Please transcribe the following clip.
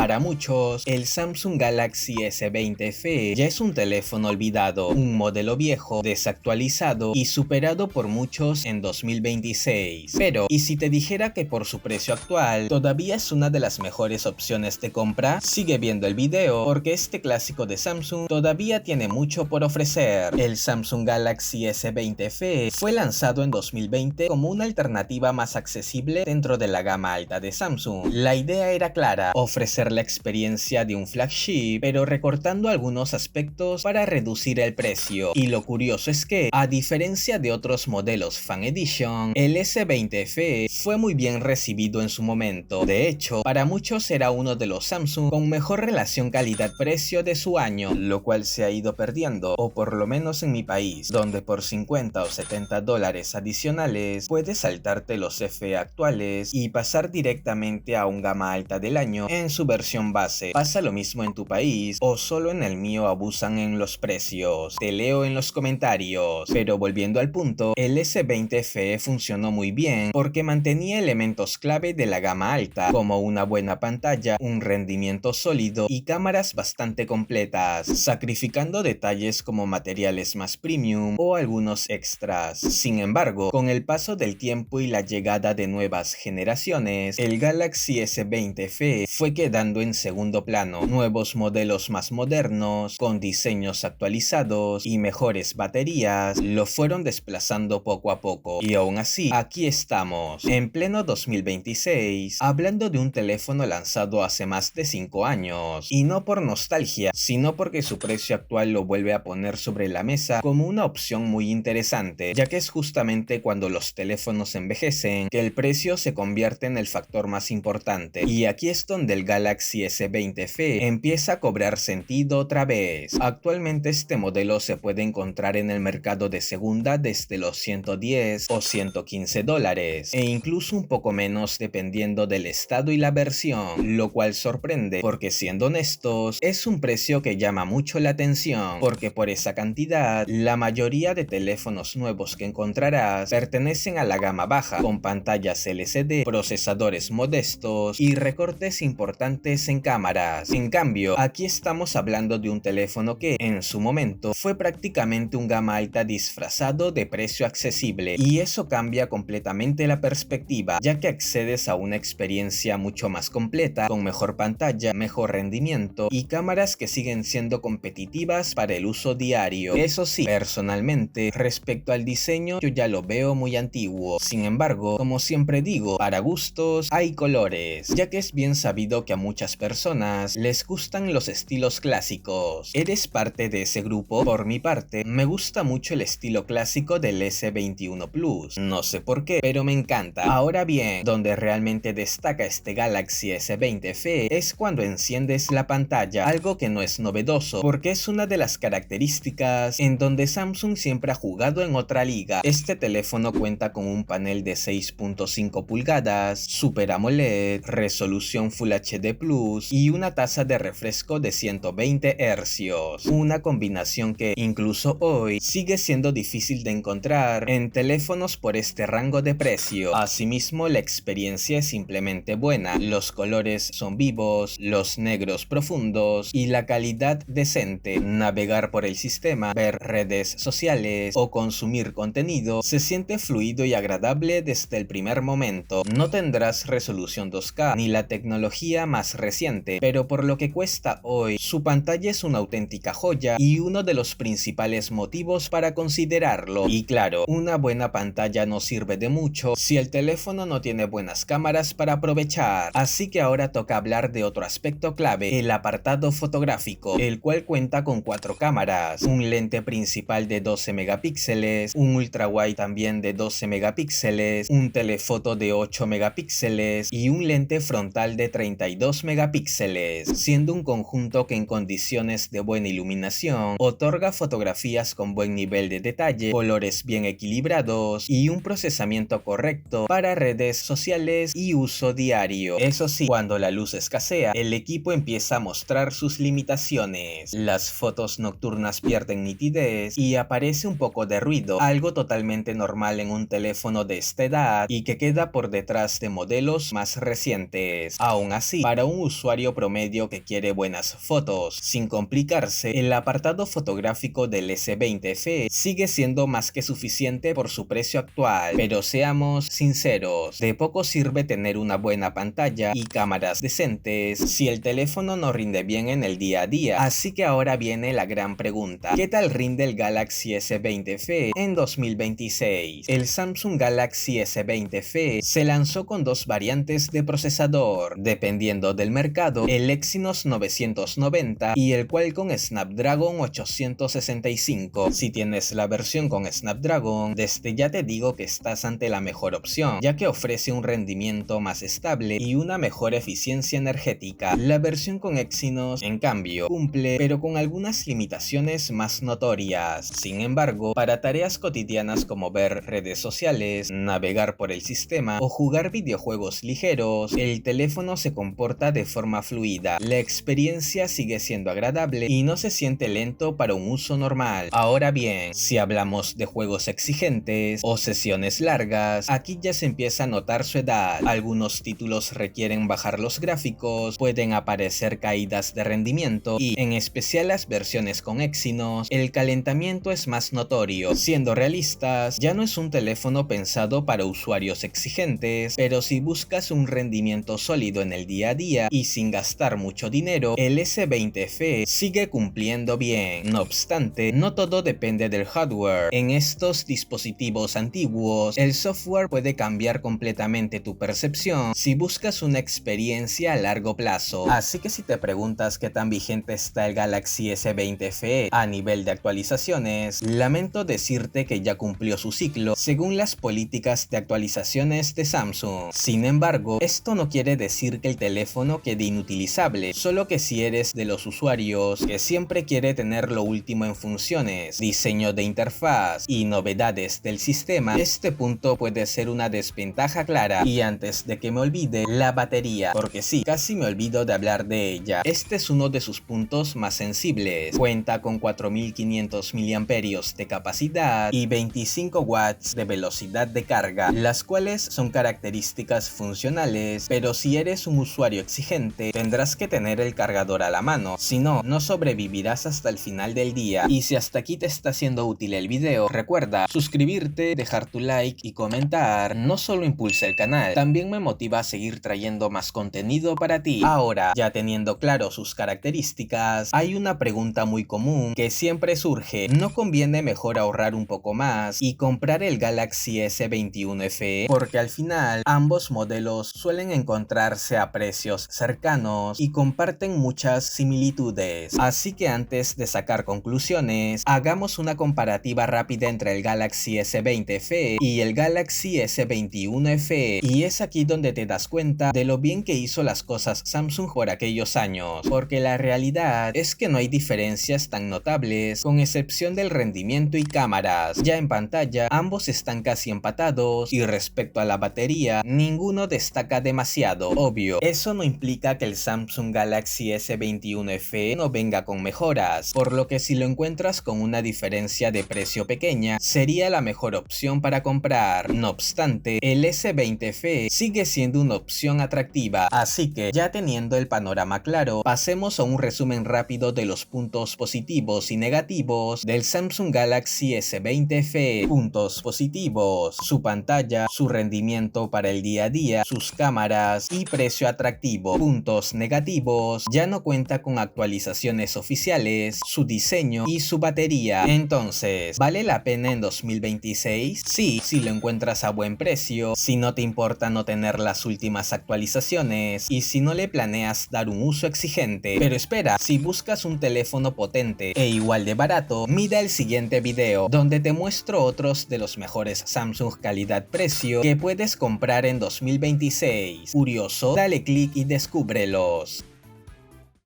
Para muchos, el Samsung Galaxy S20 FE ya es un teléfono olvidado, un modelo viejo, desactualizado y superado por muchos en 2026. Pero, ¿y si te dijera que por su precio actual todavía es una de las mejores opciones de compra? Sigue viendo el video porque este clásico de Samsung todavía tiene mucho por ofrecer. El Samsung Galaxy S20 FE fue lanzado en 2020 como una alternativa más accesible dentro de la gama alta de Samsung. La idea era clara, ofrecer la experiencia de un flagship, pero recortando algunos aspectos para reducir el precio. Y lo curioso es que, a diferencia de otros modelos Fan Edition, el S20 FE fue muy bien recibido en su momento. De hecho, para muchos era uno de los Samsung con mejor relación calidad-precio de su año, lo cual se ha ido perdiendo, o por lo menos en mi país, donde por 50 o 70 dólares adicionales puedes saltarte los FE actuales y pasar directamente a un gama alta del año en su versión base. ¿Pasa lo mismo en tu país o solo en el mío abusan en los precios? Te leo en los comentarios. Pero volviendo al punto, el S20 FE funcionó muy bien porque mantenía elementos clave de la gama alta, como una buena pantalla, un rendimiento sólido y cámaras bastante completas, sacrificando detalles como materiales más premium o algunos extras. Sin embargo, con el paso del tiempo y la llegada de nuevas generaciones, el Galaxy S20 FE fue quedando en segundo plano. Nuevos modelos más modernos, con diseños actualizados y mejores baterías, lo fueron desplazando poco a poco. Y aún así, aquí estamos, en pleno 2026, hablando de un teléfono lanzado hace más de 5 años. Y no por nostalgia, sino porque su precio actual lo vuelve a poner sobre la mesa como una opción muy interesante, ya que es justamente cuando los teléfonos envejecen que el precio se convierte en el factor más importante. Y aquí es donde el Galaxy S20 FE empieza a cobrar sentido otra vez. Actualmente este modelo se puede encontrar en el mercado de segunda desde los 110 o 115 dólares, e incluso un poco menos dependiendo del estado y la versión, lo cual sorprende porque, siendo honestos, es un precio que llama mucho la atención, porque por esa cantidad la mayoría de teléfonos nuevos que encontrarás pertenecen a la gama baja, con pantallas LCD, procesadores modestos y recortes importantes en cámaras. En cambio, aquí estamos hablando de un teléfono que, en su momento, fue prácticamente un gama alta disfrazado de precio accesible, y eso cambia completamente la perspectiva, ya que accedes a una experiencia mucho más completa, con mejor pantalla, mejor rendimiento y cámaras que siguen siendo competitivas para el uso diario. Eso sí, personalmente, respecto al diseño, yo ya lo veo muy antiguo. Sin embargo, como siempre digo, para gustos hay colores, ya que es bien sabido que a muchas personas les gustan los estilos clásicos. ¿Eres parte de ese grupo? Por mi parte, me gusta mucho el estilo clásico del S21 Plus. No sé por qué, pero me encanta. Ahora bien, donde realmente destaca este Galaxy S20 FE es cuando enciendes la pantalla, algo que no es novedoso, porque es una de las características en donde Samsung siempre ha jugado en otra liga. Este teléfono cuenta con un panel de 6.5 pulgadas, Super AMOLED, resolución Full HD Plus y una tasa de refresco de 120 Hz. Una combinación que, incluso hoy, sigue siendo difícil de encontrar en teléfonos por este rango de precio. Asimismo, la experiencia es simplemente buena. Los colores son vivos, los negros profundos y la calidad decente. Navegar por el sistema, ver redes sociales o consumir contenido se siente fluido y agradable desde el primer momento. No tendrás resolución 2K ni la tecnología más reciente, pero por lo que cuesta hoy, su pantalla es una auténtica joya y uno de los principales motivos para considerarlo. Y claro, una buena pantalla no sirve de mucho si el teléfono no tiene buenas cámaras para aprovechar. Así que ahora toca hablar de otro aspecto clave, el apartado fotográfico, el cual cuenta con 4 cámaras, un lente principal de 12 megapíxeles, un ultra wide también de 12 megapíxeles, un telefoto de 8 megapíxeles y un lente frontal de 32 megapíxeles, siendo un conjunto que en condiciones de buena iluminación otorga fotografías con buen nivel de detalle, colores bien equilibrados y un procesamiento correcto para redes sociales y uso diario. Eso sí, cuando la luz escasea, el equipo empieza a mostrar sus limitaciones. Las fotos nocturnas pierden nitidez y aparece un poco de ruido, algo totalmente normal en un teléfono de esta edad y que queda por detrás de modelos más recientes. Aún así, para un un usuario promedio que quiere buenas fotos sin complicarse, el apartado fotográfico del S20 FE sigue siendo más que suficiente por su precio actual, pero seamos sinceros, de poco sirve tener una buena pantalla y cámaras decentes si el teléfono no rinde bien en el día a día. Así que ahora viene la gran pregunta: ¿qué tal rinde el Galaxy S20 FE en 2026? El Samsung Galaxy S20 FE se lanzó con dos variantes de procesador, dependiendo del mercado, el Exynos 990 y el Qualcomm Snapdragon 865. Si tienes la versión con Snapdragon, desde ya te digo que estás ante la mejor opción, ya que ofrece un rendimiento más estable y una mejor eficiencia energética. La versión con Exynos, en cambio, cumple, pero con algunas limitaciones más notorias. Sin embargo, para tareas cotidianas como ver redes sociales, navegar por el sistema o jugar videojuegos ligeros, el teléfono se comporta de forma fluida. La experiencia sigue siendo agradable y no se siente lento para un uso normal. Ahora bien, si hablamos de juegos exigentes o sesiones largas, aquí ya se empieza a notar su edad. Algunos títulos requieren bajar los gráficos, pueden aparecer caídas de rendimiento y, en especial las versiones con Exynos, el calentamiento es más notorio. Siendo realistas, ya no es un teléfono pensado para usuarios exigentes, pero si buscas un rendimiento sólido en el día a día y sin gastar mucho dinero, el S20 FE sigue cumpliendo bien. No obstante, no todo depende del hardware. En estos dispositivos antiguos, el software puede cambiar completamente tu percepción si buscas una experiencia a largo plazo. Así que si te preguntas qué tan vigente está el Galaxy S20 FE a nivel de actualizaciones, lamento decirte que ya cumplió su ciclo según las políticas de actualizaciones de Samsung. Sin embargo, esto no quiere decir que el teléfono quede inutilizable, solo que si eres de los usuarios que siempre quiere tener lo último en funciones, diseño de interfaz y novedades del sistema, este punto puede ser una desventaja clara. Y antes de que me olvide, la batería, porque sí, casi me olvido de hablar de ella. Este es uno de sus puntos más sensibles. Cuenta con 4500 mAh de capacidad y 25 watts de velocidad de carga, las cuales son características funcionales, pero si eres un usuario exigente, tendrás que tener el cargador a la mano, si no, no sobrevivirás hasta el final del día. Y si hasta aquí te está siendo útil el video, recuerda suscribirte, dejar tu like y comentar. No solo impulsa el canal, también me motiva a seguir trayendo más contenido para ti. Ahora, ya teniendo claro sus características, hay una pregunta muy común que siempre surge: ¿no conviene mejor ahorrar un poco más y comprar el Galaxy S21 FE? Porque al final, ambos modelos suelen encontrarse a precios cercanos y comparten muchas similitudes. Así que antes de sacar conclusiones, hagamos una comparativa rápida entre el Galaxy S20 FE y el Galaxy S21 FE. Y es aquí donde te das cuenta de lo bien que hizo las cosas Samsung por aquellos años, porque la realidad es que no hay diferencias tan notables, con excepción del rendimiento y cámaras. Ya en pantalla, ambos están casi empatados, y respecto a la batería, ninguno destaca demasiado. Obvio, eso no implica que el Samsung Galaxy S21 FE no venga con mejoras, por lo que si lo encuentras con una diferencia de precio pequeña, sería la mejor opción para comprar. No obstante, el S20 FE sigue siendo una opción atractiva, así que ya teniendo el panorama claro, pasemos a un resumen rápido de los puntos positivos y negativos del Samsung Galaxy S20 FE. Puntos positivos: su pantalla, su rendimiento para el día a día, sus cámaras y precio atractivo. Puntos negativos: ya no cuenta con actualizaciones oficiales, su diseño y su batería. Entonces, ¿vale la pena en 2026? Sí, si lo encuentras a buen precio, si no te importa no tener las últimas actualizaciones y si no le planeas dar un uso exigente. Pero espera, si buscas un teléfono potente e igual de barato, mira el siguiente video, donde te muestro otros de los mejores Samsung calidad-precio que puedes comprar en 2026. Curioso, dale click y descúbrelos.